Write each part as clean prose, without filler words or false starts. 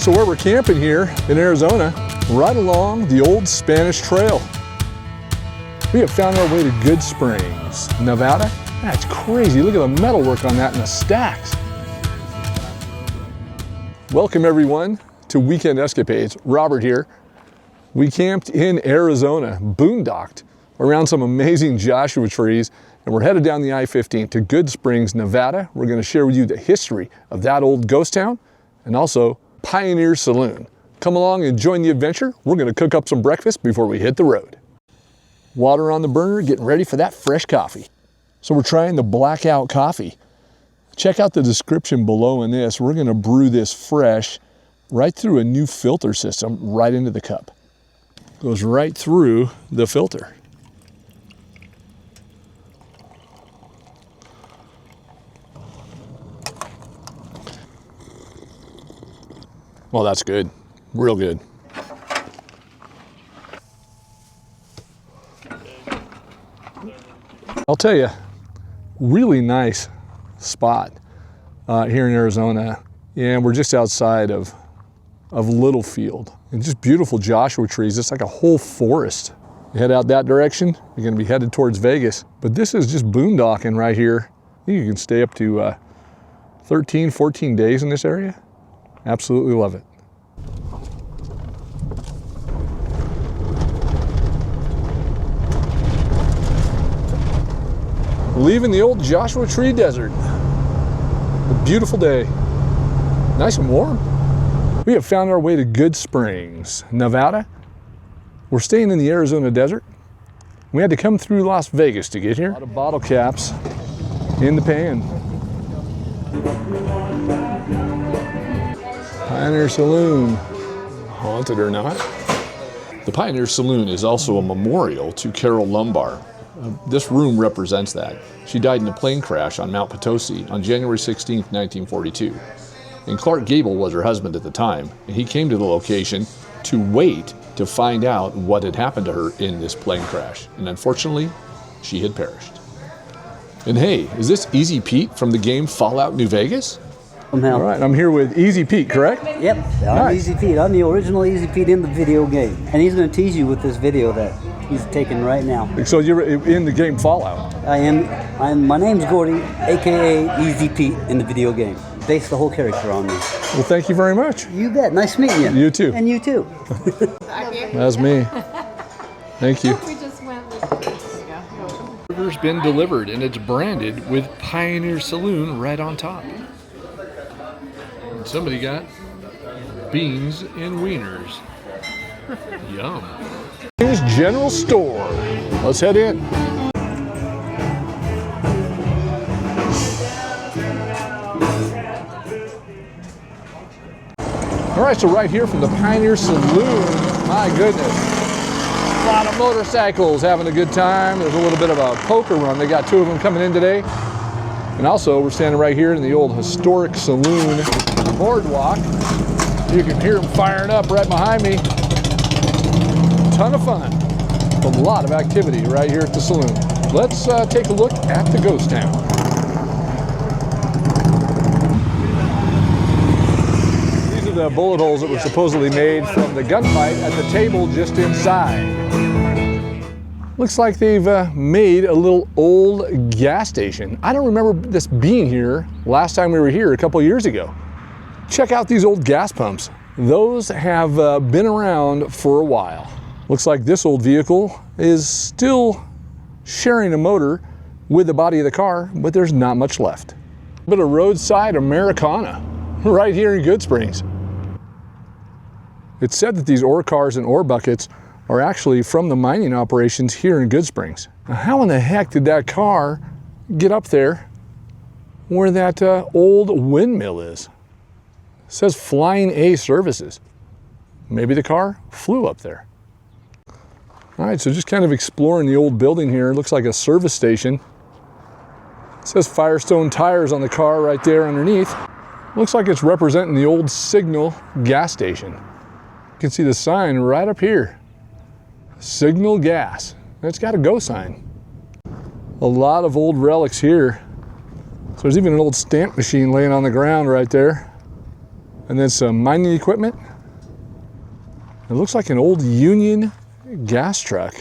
so where we're camping here in Arizona, right along the old Spanish Trail. We have found our way to Goodsprings, Nevada. That's crazy. Look at the metalwork on that and the stacks. Welcome everyone to Weekend Escapades. Robert here. We camped in Arizona, boondocked around some amazing Joshua trees, and we're headed down the I-15 to Goodsprings, Nevada. We're going to share with you the history of that old ghost town and also Pioneer Saloon. Come along and join the adventure. We're going to cook up some breakfast before we hit the road. Water on the burner, getting ready for that fresh coffee. So we're trying the blackout coffee. Check out the description below in this. We're going to brew this fresh right through a new filter system right into the cup. Goes right through the filter. Well, that's good. Real good. I'll tell you, really nice spot here in Arizona. And we're just outside of Littlefield. And just beautiful Joshua trees. It's like a whole forest. You head out that direction, you're gonna be headed towards Vegas. But this is just boondocking right here. You can stay up to 13, 14 days in this area. Absolutely love it. Leaving the old Joshua Tree Desert. A beautiful day. Nice and warm. We have found our way to Goodsprings, Nevada. We're staying in the Arizona desert. We had to come through Las Vegas to get here. A lot of bottle caps in the pan. Pioneer Saloon, haunted or not. The Pioneer Saloon is also a memorial to Carol Lumbar. This room represents that. She died in a plane crash on Mount Potosi on January 16, 1942. And Clark Gable was her husband at the time, and he came to the location to wait to find out what had happened to her in this plane crash. And unfortunately, she had perished. And hey, is this Easy Pete from the game Fallout New Vegas? All right, I'm here with Easy Pete, correct? Yep, I'm Easy Pete. I'm the original Easy Pete in the video game. And he's going to tease you with this video that he's taking right now. So you're in the game Fallout? I am. My name's Gordy, a.k.a. Easy Pete in the video game. Based the whole character on me. Well, thank you very much. You bet. Nice meeting you. You too. And you too. That's me. Thank you. We just went. There you go. Order's been delivered and it's branded with Pioneer Saloon right on top. And somebody got beans and wieners. Yum. Here's General Store. Let's head in. All right, so right here from the Pioneer Saloon, my goodness, a lot of motorcycles having a good time. There's a little bit of a poker run. They got two of them coming in today. And also, we're standing right here in the old historic saloon boardwalk. You can hear them firing up right behind me. Ton of fun. A lot of activity right here at the saloon. Let's take a look at the ghost town. The bullet holes that were supposedly made from the gunfight at the table just inside. Looks like they've made a little old gas station. I don't remember this being here last time we were here a couple years ago. Check out these old gas pumps. Those have been around for a while. Looks like this old vehicle is still sharing a motor with the body of the car, but there's not much left. A bit of Roadside Americana right here in Goodsprings. It's said that these ore cars and ore buckets are actually from the mining operations here in Goodsprings. Now, how in the heck did that car get up there where that old windmill is? It says Flying A Services. Maybe the car flew up there. All right, so just kind of exploring the old building here. It looks like a service station. It says Firestone Tires on the car right there underneath. Looks like it's representing the old Signal gas station. You can see the sign right up here. Signal Gas. It's got a go sign. A lot of old relics here. So there's even an old stamp machine laying on the ground right there. And then some mining equipment. It looks like an old Union gas truck.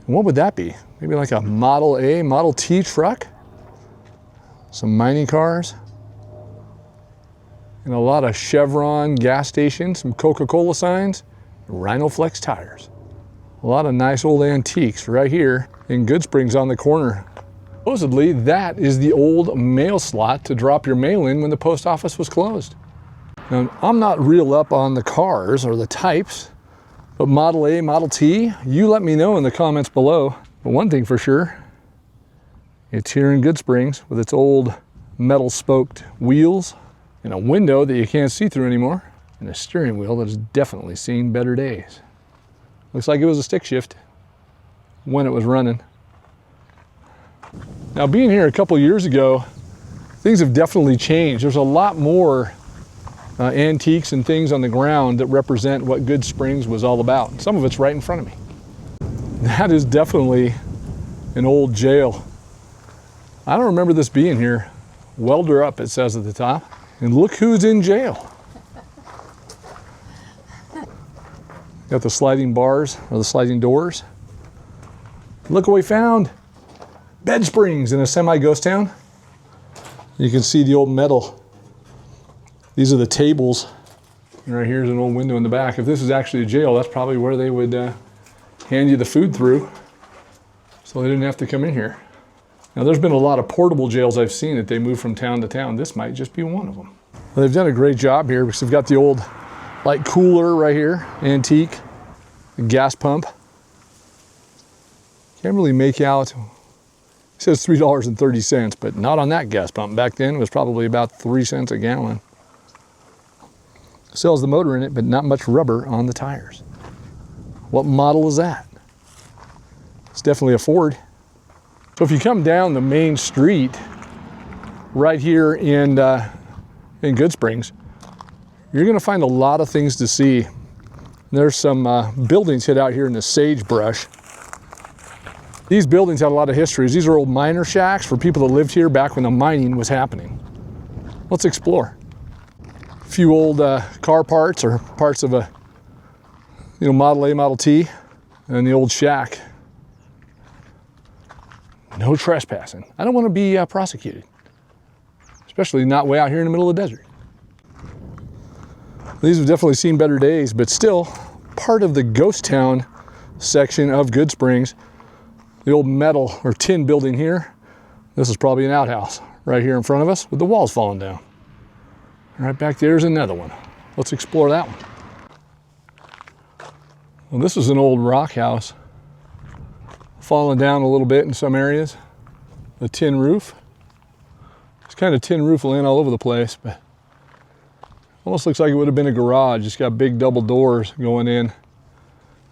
What would that be? Maybe like a Model A, Model T truck? Some mining cars. And a lot of Chevron gas stations, some Coca-Cola signs, Rhino-Flex tires. A lot of nice old antiques right here in Goodsprings on the corner. Supposedly, that is the old mail slot to drop your mail in when the post office was closed. Now, I'm not real up on the cars or the types, but Model A, Model T, you let me know in the comments below. But one thing for sure, it's here in Goodsprings with its old metal spoked wheels and a window that you can't see through anymore, and a steering wheel that has definitely seen better days. Looks like it was a stick shift when it was running. Now, being here a couple years ago, things have definitely changed. There's a lot more antiques and things on the ground that represent what Goodsprings was all about. Some of it's right in front of me. That is definitely an old jail. I don't remember this being here. Welder up, it says at the top. And look who's in jail. Got the sliding bars, or the sliding doors. Look what we found. Bed springs in a semi-ghost town. You can see the old metal. These are the tables. And right here's an old window in the back. If this is actually a jail, that's probably where they would hand you the food through, so they didn't have to come in here. Now, there's been a lot of portable jails I've seen that they move from town to town. This might just be one of them. Well, they've done a great job here because they've got the old light cooler right here, antique, the gas pump. Can't really make out. It says $3.30, but not on that gas pump. Back then, it was probably about 3 cents a gallon. Still has the motor in it, but not much rubber on the tires. What model is that? It's definitely a Ford. So if you come down the main street right here in Goodsprings, you're going to find a lot of things to see. There's some buildings hid out here in the sagebrush. These buildings had a lot of histories. These are old miner shacks for people that lived here back when the mining was happening. Let's explore. A few old car parts or parts of a Model A, Model T, and the old shack. No trespassing. I don't want to be prosecuted, especially not way out here in the middle of the desert. These have definitely seen better days, but still part of the ghost town section of Goodsprings. The old metal or tin building here. This is probably an outhouse right here in front of us with the walls falling down. Right back there's another one. Let's explore that one. Well, this is an old rock house. Fallen down a little bit in some areas. The tin roof. It's kind of tin roof laying all over the place, but almost looks like it would have been a garage. It's got big double doors going in.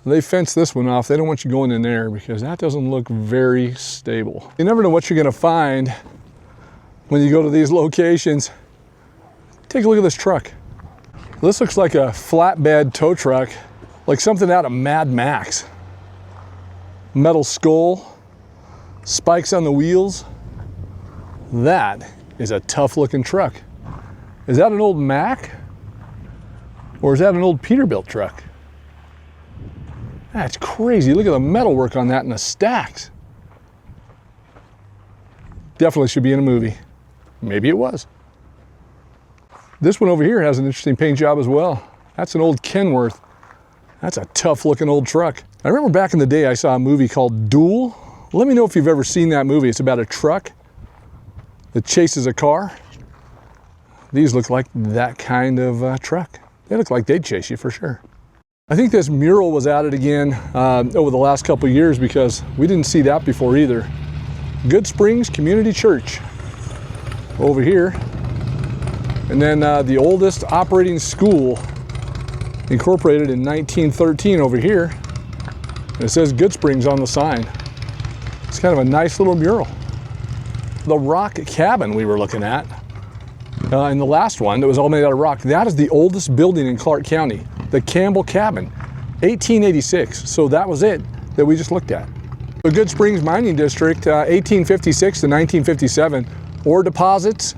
They fenced this one off. They don't want you going in there because that doesn't look very stable. You never know what you're going to find when you go to these locations. Take a look at this truck. This looks like a flatbed tow truck, like something out of Mad Max. Metal skull, spikes on the wheels. That is a tough looking truck. Is that an old Mack? Or is that an old Peterbilt truck? That's crazy. Look at the metalwork on that and the stacks. Definitely should be in a movie. Maybe it was. This one over here has an interesting paint job as well. That's an old Kenworth. That's a tough looking old truck. I remember back in the day I saw a movie called Duel. Let me know if you've ever seen that movie. It's about a truck that chases a car. These look like that kind of truck. They look like they'd chase you for sure. I think this mural was added again over the last couple of years because we didn't see that before either. Goodsprings Community Church over here. And then the oldest operating school, incorporated in 1913 over here. And it says Goodsprings on the sign. It's kind of a nice little mural. The rock cabin we were looking at in the last one that was all made out of rock, that is the oldest building in Clark County. The Campbell Cabin, 1886. So that was it that we just looked at. The Goodsprings Mining District, 1856 to 1957, ore deposits,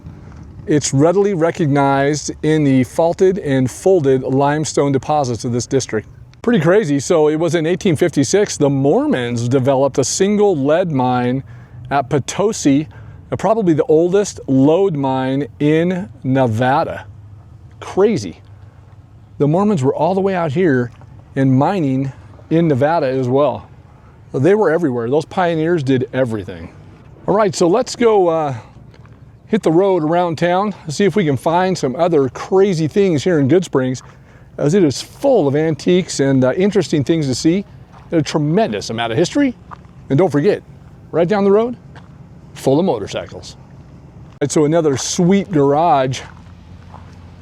It's readily recognized in the faulted and folded limestone deposits of this district. Pretty crazy. So it was in 1856, the Mormons developed a single lead mine at Potosi, probably the oldest lode mine in Nevada. Crazy. The Mormons were all the way out here and mining in Nevada as well. They were everywhere. Those pioneers did everything. All right, so let's go hit the road around town, see if we can find some other crazy things here in Goodsprings, as it is full of antiques and interesting things to see. There's a tremendous amount of history. And don't forget, right down the road, full of motorcycles. And so another sweet garage.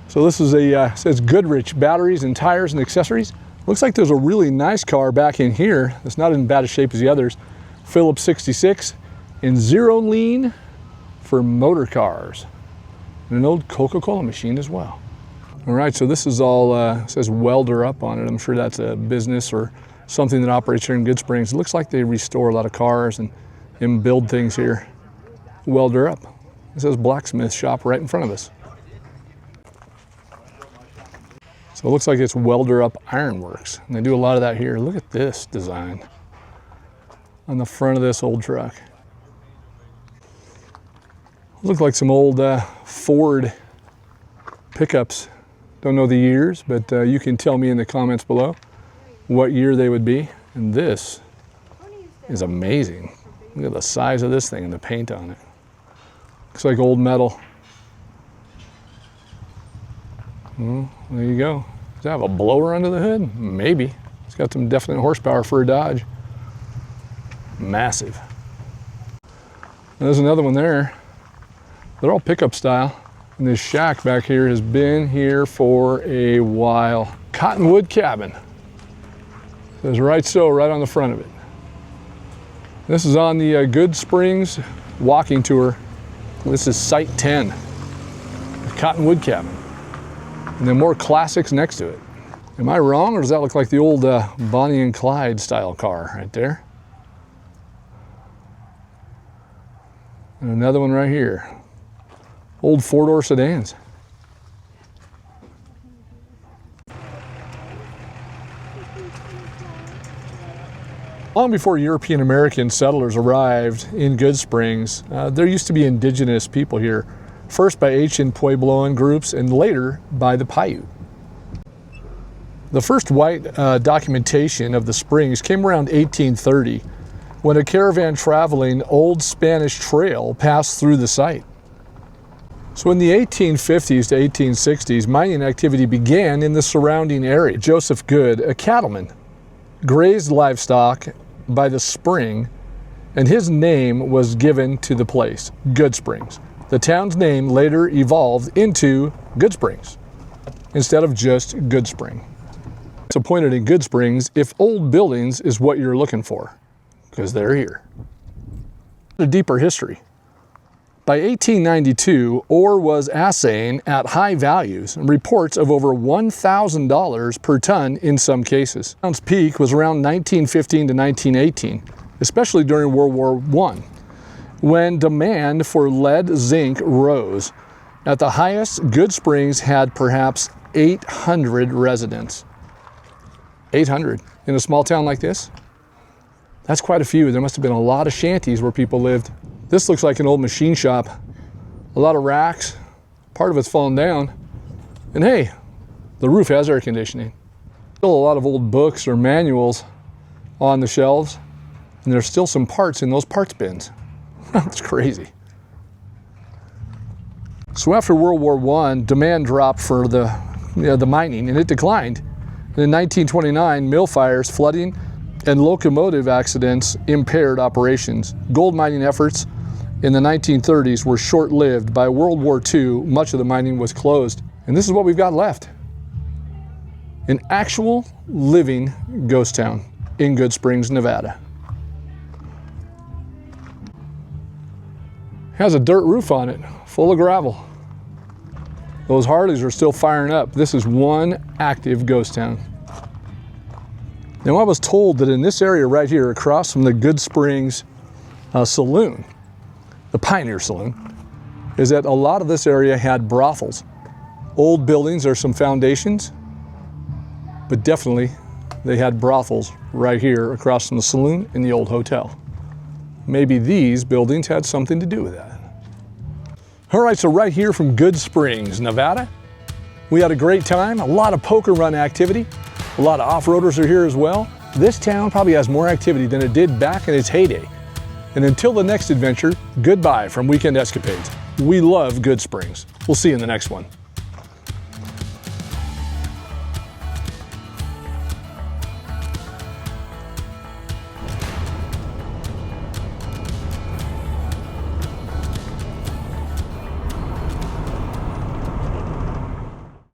So this is a, says Goodrich batteries and tires and accessories. Looks like there's a really nice car back in here. It's not in bad a shape as the others. Phillips 66 and zero lean for motor cars. And an old Coca-Cola machine as well. All right, so this is all, says Welder Up on it. I'm sure that's a business or something that operates here in Goodsprings. It looks like they restore a lot of cars and build things here. Welder Up. It says blacksmith shop right in front of us. So it looks like it's Welder Up Ironworks. And they do a lot of that here. Look at this design on the front of this old truck. Look like some old Ford pickups. Don't know the years, but you can tell me in the comments below what year they would be. And this is amazing. Look at the size of this thing and the paint on it. Looks like old metal. Well, there you go. Does it have a blower under the hood? Maybe. It's got some definite horsepower for a Dodge. Massive. And there's another one there. They're all pickup style. And this shack back here has been here for a while. Cottonwood Cabin. It says right so, right on the front of it. This is on the Goodsprings walking tour. This is Site 10. The Cottonwood Cabin. And then more classics next to it. Am I wrong, or does that look like the old Bonnie and Clyde style car right there? And another one right here. Old four-door sedans. Long before European American settlers arrived in Goodsprings, there used to be indigenous people here, first by ancient Puebloan groups and later by the Paiute. The first white documentation of the springs came around 1830, when a caravan traveling Old Spanish Trail passed through the site. So in the 1850s to 1860s, mining activity began in the surrounding area. Joseph Good, a cattleman, grazed livestock by the spring, and his name was given to the place, Goodsprings. The town's name later evolved into Goodsprings, instead of just Goodspring. It's appointed in Goodsprings if old buildings is what you're looking for, because they're here. A deeper history. By 1892, ore was assaying at high values, and reports of over $1,000 per ton in some cases. The town's peak was around 1915 to 1918, especially during World War I, when demand for lead zinc rose. At the highest, Goodsprings had perhaps 800 residents. 800 in a small town like this? That's quite a few. There must have been a lot of shanties where people lived. This looks like an old machine shop. A lot of racks. Part of it's fallen down. And hey, the roof has air conditioning. Still a lot of old books or manuals on the shelves. And there's still some parts in those parts bins. That's crazy. So after World War I, demand dropped for the mining, and it declined. And in 1929, mill fires, flooding, and locomotive accidents impaired operations. Gold mining efforts in the 1930s were short-lived. By World War II, much of the mining was closed. And this is what we've got left. An actual living ghost town in Goodsprings, Nevada. Has a dirt roof on it, full of gravel. Those Harleys are still firing up. This is one active ghost town. Now, I was told that in this area right here, across from the Goodsprings Saloon, the Pioneer Saloon, is that a lot of this area had brothels. Old buildings are some foundations, but definitely they had brothels right here across from the saloon and the old hotel. Maybe these buildings had something to do with that. All right, so right here from Goodsprings, Nevada, we had a great time, a lot of poker run activity. A lot of off-roaders are here as well. This town probably has more activity than it did back in its heyday. And until the next adventure, goodbye from Weekend Escapades. We love Goodsprings. We'll see you in the next one.